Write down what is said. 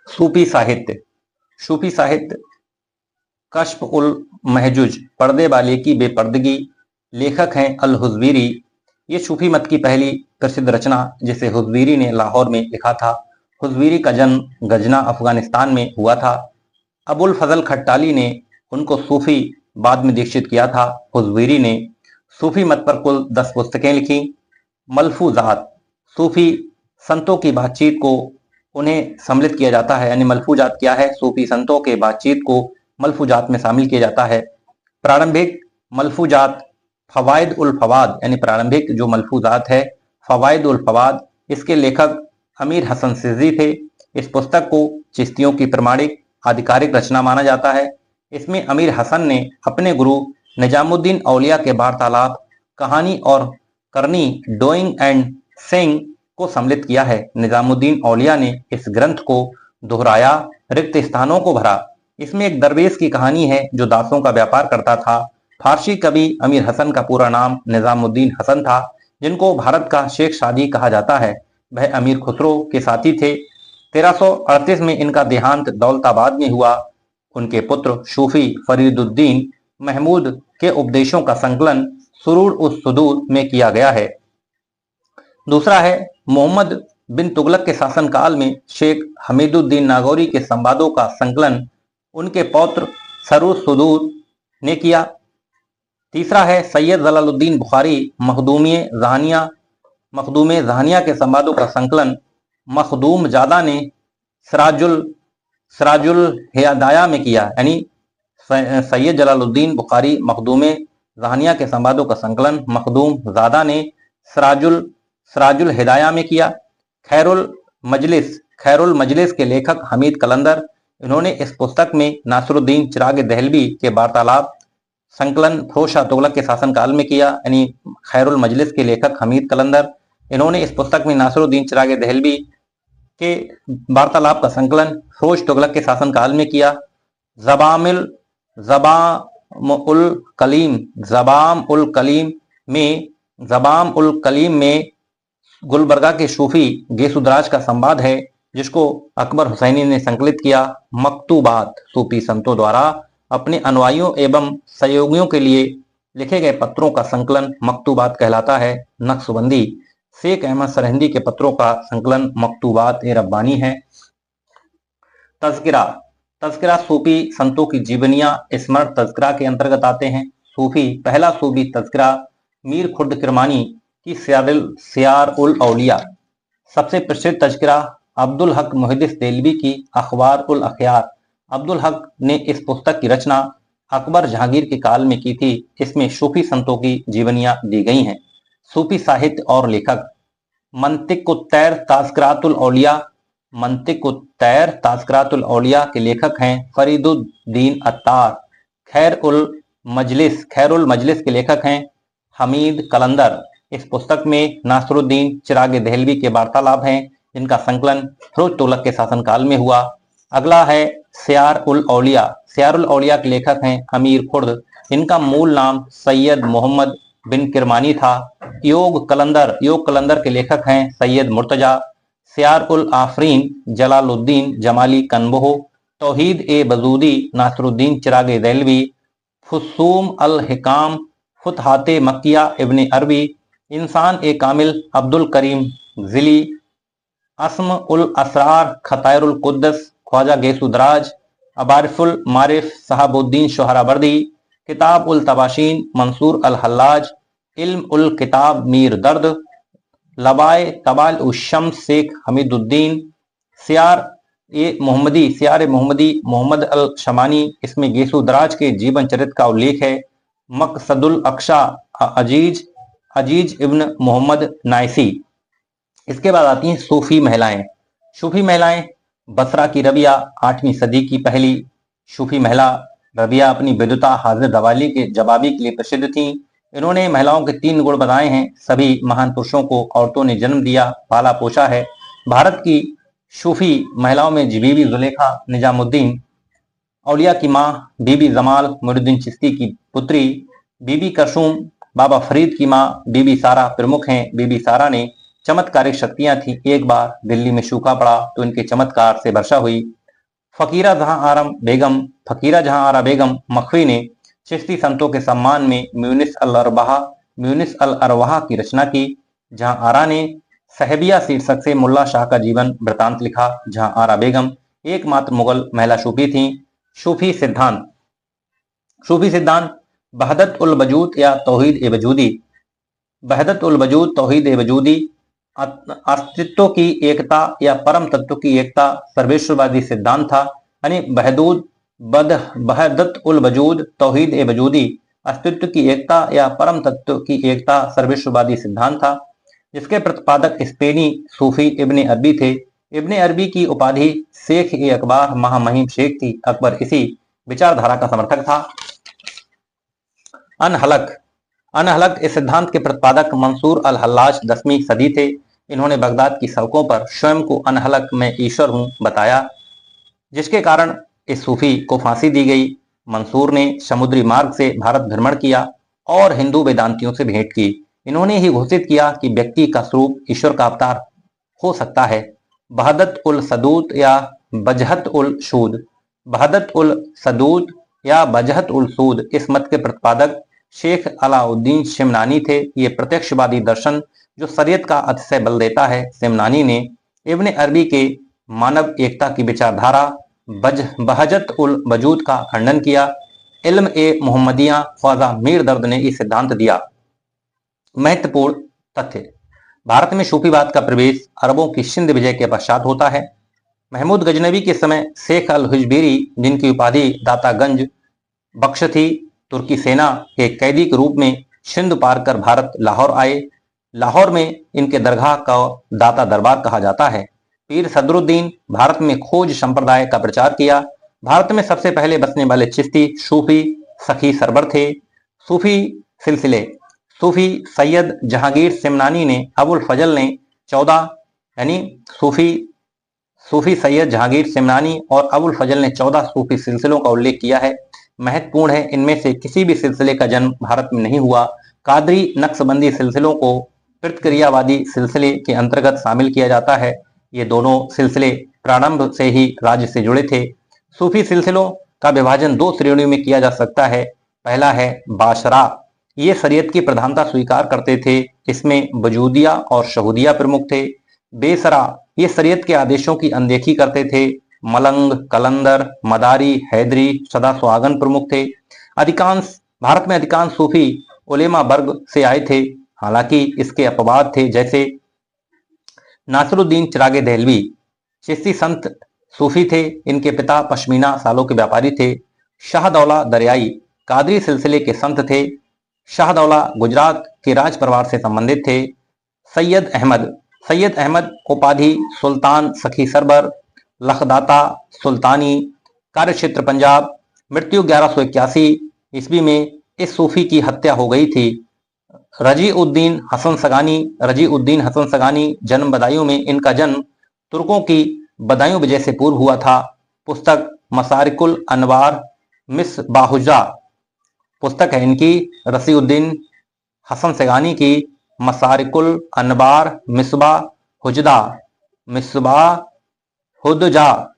सूफी साहित्य। सूफी साहित्य कश्फ उल महजुज, पर्दे वाले की बेपर्दगी। लेखक हैं अल हुज़वीरी। ये सूफी मत की पहली प्रसिद्ध रचना जिसे हुज़वीरी ने लाहौर में लिखा था। हुज़वीरी का जन्म गजना अफगानिस्तान में हुआ था। अबुल फजल खट्टाली ने उनको सूफी बाद में दीक्षित किया था। हुज़वीरी ने सूफी मत पर कुल 10 पुस्तकें लिखी। मलफूजात, सूफी संतों की बातचीत को उन्हें सम्मिलित किया जाता है, यानी मलफूजात क्या है, सूफी संतों के बातचीत को मलफूजात में शामिल किया जाता है। प्रारंभिक मलफूजात फवाइद उल फवाद, यानी प्रारंभिक जो मलफूजात है फवाइद उल फवाद, इसके लेखक अमीर हसन सिज़ी थे। इस पुस्तक को चिश्तियों की प्रमाणिक आधिकारिक रचना माना जाता है। इसमें अमीर हसन ने अपने गुरु निजामुद्दीन औलिया के वार्तालाप, कहानी और करनी, डूइंग एंड सेइंग को सम्मिलित किया है। निजामुद्दीन औलिया ने इस ग्रंथ को दोहराया, रिक्त स्थानों को भरा। इसमें एक दरवेश की कहानी है जो दासों का व्यापार करता था। फारसी कवि अमीर हसन का पूरा नाम निजामुद्दीन हसन था, जिनको भारत का शेख शादी कहा जाता है। वह अमीर खुसरो के साथी थे। 1338 में इनका देहांत दौलताबाद में हुआ। उनके पुत्र सूफी फरीदुद्दीन महमूद के उपदेशों का संकलन सुरूर उस सुदूर में किया गया है। दूसरा है मोहम्मद बिन तुगलक के शासनकाल में शेख हमीदुद्दीन नागौरी के संवादों का संकलन उनके पौत्र सरूर सुदूर ने किया। तीसरा है सैयद जलालुद्दीन बुखारी मखदूमे जहानिया के संवादों का संकलन मखदूम जादा ने सिराजुल हिदाया में किया, यानी सैयद जलालुद्दीन बुखारी मखदूमे जहानिया के संवादों का संकलन मखदूम जादा ने सिराजुल हिदाया में किया। खैरुल मजलिस के लेखक हमीद कलंदर, इन्होंने इस पुस्तक में नासरुद्दीन चिराग दहलवी के वार्तालाप संकलन फिरोज तुगलक के शासनकाल में किया, यानी खैरुल मजलिस के लेखक हमीद कलंदर, इन्होंने इस पुस्तक में नासरुद्दीन चिराग दहलवी के वार्तालाप का संकलन फिरोज तुगलक के शासनकाल में किया। ज़बाम उल कलीम में गुलबर्गा के सूफी गेसुदराज का संवाद है, जिसको अकबर हुसैनी ने संकलित किया। मकतूबात, सूफी संतों द्वारा अपने अनुयायियों एवं सहयोगियों के लिए लिखे गए पत्रों का संकलन मकतूबात कहलाता है। नक्शबंदी, शेख अहमद सरहिंदी के पत्रों का संकलन मकतूबात ए रब्बानी है। तज़किरा सूफी संतों की जीवनियां स्मरण तज़किरा के अंतर्गत आते हैं। पहला सूफी तज़किरा मीर खुर्द किरमानी की सियार उल औलिया। सबसे प्रसिद्ध तज़किरा अब्दुल हक मुहद्दिस देलवी की अखबार उल अखयार। अब्दुल हक ने इस पुस्तक की रचना अकबर जहांगीर के काल में की थी। इसमें सूफी संतों की जीवनियां दी गई हैं। सूफी साहित्य और लेखक मंतिक़ुत्तैर ताज़किरातुल औलिया के लेखक हैं फरीदुद्दीन अत्तार। खैरुल मजलिस के लेखक हैं हमीद कलंदर। इस पुस्तक में नासरुद्दीन चिराग दहलवी के वार्तालाप हैं, जिनका संकलन फिरोज तुगलक के शासनकाल में हुआ। अगला है सियार उल औलिया के लेखक हैं अमीर खुर्द। इनका मूल नाम सैयद मोहम्मद बिन किरमानी था। योग कलंदर के लेखक हैं सैयद मुर्तजा। सियार उल आफरीन जलालुद्दीन जमाली कनबहो। तौहीद ए बजूदी नासरुद्दीन चिराग दहलवी। फुसूम अल हिकाम फुतहाते मक्किया इब्न अरबी। इंसान ए कामिल अब्दुल करीम जिली। अस्म उल असरार खतायरुल कुद्दस ख्वाजा गेसुदराज। अबारिफुल मारिफ सहाबुद्दीन शोहरावर्दी। किताब उल तबाशीन मंसूर अल हल्लाज। इल्म उल किताब मीर दर्द। लबाए तबाल उशम्स शेख हमीदुद्दीन। सियार ए मोहम्मदी मोहम्मद अल शमानी। इसमें गेसुदराज के जीवन चरित्र का उल्लेख है। मकसदुल अक्शा अजीज इब्न मोहम्मद नाइसी। इसके बाद आती हैं सूफी महिलाएं। बसरा की रबिया 8वीं सदी की पहली सूफी महिला रबिया अपनी विद्वता हाजिर दवाली के जवाबी के लिए प्रसिद्ध थीं। इन्होंने महिलाओं के 3 गुण बताए हैं। सभी महान पुरुषों को औरतों ने जन्म दिया, पाला पोषा है। भारत की सूफी महिलाओं में बीबी जुलेखा निजामुद्दीन औलिया की माँ, बीबी जमाल मुइनुद्दीन चिश्ती की पुत्री, बीबी करसूम बाबा फरीद की माँ, बीबी सारा प्रमुख हैं। बीबी सारा ने चमत्कारिक शक्तियां थी। एक बार दिल्ली में सूखा पड़ा तो इनके चमत्कार से वर्षा हुई। फकीरा जहां आरा बेगम मखवी ने चिश्ती संतों के सम्मान में म्यूनिस अल अरवाह की रचना की। जहां आरा ने सहबिया शीर्षक से मुल्ला शाह का जीवन वृतांत लिखा। जहां आरा बेगम एकमात्र मुगल महिला सूफी थी। सूफी सिद्धांत सूफी सिद्धांत वहदत उल वजूद या तौहीद ए वजूदी वहदत उल वजूद तौहीद ए वजूदी अस्तित्व की एकता या परम तत्व की एकता सर्वेश्वरवादी सिद्धांत था। यानी वहदत उल वजूद तौहीद ए वजूदी अस्तित्व की एकता या परम तत्व की एकता सर्वेश्वरवादी सिद्धांत था, जिसके प्रतिपादक स्पेनी सूफी इब्ने अरबी थे। इब्ने अरबी की उपाधि शेख ए अकबर महामहिम शेख थी। अकबर इसी विचारधारा का समर्थक था। अनहलक अनहलक इस सिद्धांत के प्रतिपादक मंसूर अल हल्लाज 10वीं सदी थे। इन्होंने बगदाद की सड़कों पर स्वयं को अनहलक में ईश्वर हूं बताया, जिसके कारण इस सूफी को फांसी दी गई। मंसूर ने समुद्री मार्ग से भारत भ्रमण किया और हिंदू वेदांतियों से भेंट की। इन्होंने ही घोषित किया कि व्यक्ति का स्वरूप ईश्वर का अवतार हो सकता है। बहदत उल सदूत या बजहत उल सूद बहदत उल सदूत या बजहत उल सूद इस मत के प्रतिपादक शेख अलाउद्दीन शिमनानी थे। ये प्रत्यक्षवादी दर्शन जो शरीयत का अतिशय बल देता है। शिमनानी ने इब्ने अरबी के मानव एकता की विचारधारा बहजत उल वजूद का खंडन किया। इल्म ए मोहम्मदिया ख्वाजा मीर दर्द ने ये सिद्धांत दिया। महत्वपूर्ण तथ्य: भारत में सूफीवाद का प्रवेश अरबों की सिंध विजय के पश्चात होता है। महमूद गजनवी के समय शेख अल हुजबीरी, जिनकी उपाधि दातागंज बख्श थी, तुर्की सेना के कैदी के रूप में सिंध पार कर भारत लाहौर आए। लाहौर में इनके दरगाह का दाता दरबार कहा जाता है। पीर सदरुद्दीन भारत में खोज संप्रदाय का प्रचार किया। भारत में सबसे पहले बसने वाले चिश्ती सूफी सखी सरवर थे। सूफी सिलसिले सूफी सैयद जहांगीर सिमनानी ने अबुल फजल ने 14 यानी सूफी सैयद जहांगीर सिमनानी और अबुल फजल ने 14 सूफी सिलसिलों का उल्लेख किया है। महत्वपूर्ण है, इनमें से किसी भी सिलसिले का जन्म भारत में नहीं हुआ। कादरी नक्शबंदी सिलसिलों को प्रतिक्रियावादी सिलसिले के अंतर्गत शामिल किया जाता है। ये दोनों सिलसिले प्रारंभ से ही राज्य से जुड़े थे। सूफी सिलसिलों का विभाजन 2 श्रेणियों में किया जा सकता है। पहला है बाशरा, ये शरीयत की प्रधानता स्वीकार करते थे। इसमें वजूदिया और शहूदिया प्रमुख थे। बेसरा, ये शरीयत के आदेशों की अनदेखी करते थे। मलंग, कलंदर, मदारी, हैदरी, सदा सुहागन प्रमुख थे। भारत में अधिकांश सूफी उलेमा वर्ग से आए थे, हालांकि इसके अपवाद थे, जैसे नासरुद्दीन चिरागे देहलवी। चिश्ती संत सूफी थे। इनके पिता पश्मीना सालों के व्यापारी थे। शाहदौला दरियाई कादरी सिलसिले के संत थे। शाहदौला गुजरात के राज परिवार से संबंधित थे। सैयद अहमद उपाधि सुल्तान सखी सरबर, लखदाता सुल्तानी, कार्यक्षेत्र पंजाब। मृत्यु 1181 ईस्वी में इस सूफी की हत्या हो गई थी। रजी उद्दीन हसन सगानी जन्म बदायूं में। इनका जन्म तुर्कों की बदायूं विजय से पूर्व हुआ था। पुस्तक मसारिकुल अनवार मिसबाहुजा पुस्तक है इनकी। रसीउद्दीन हसन सगानी की मसारिकुल अनवार मिसबाहुजा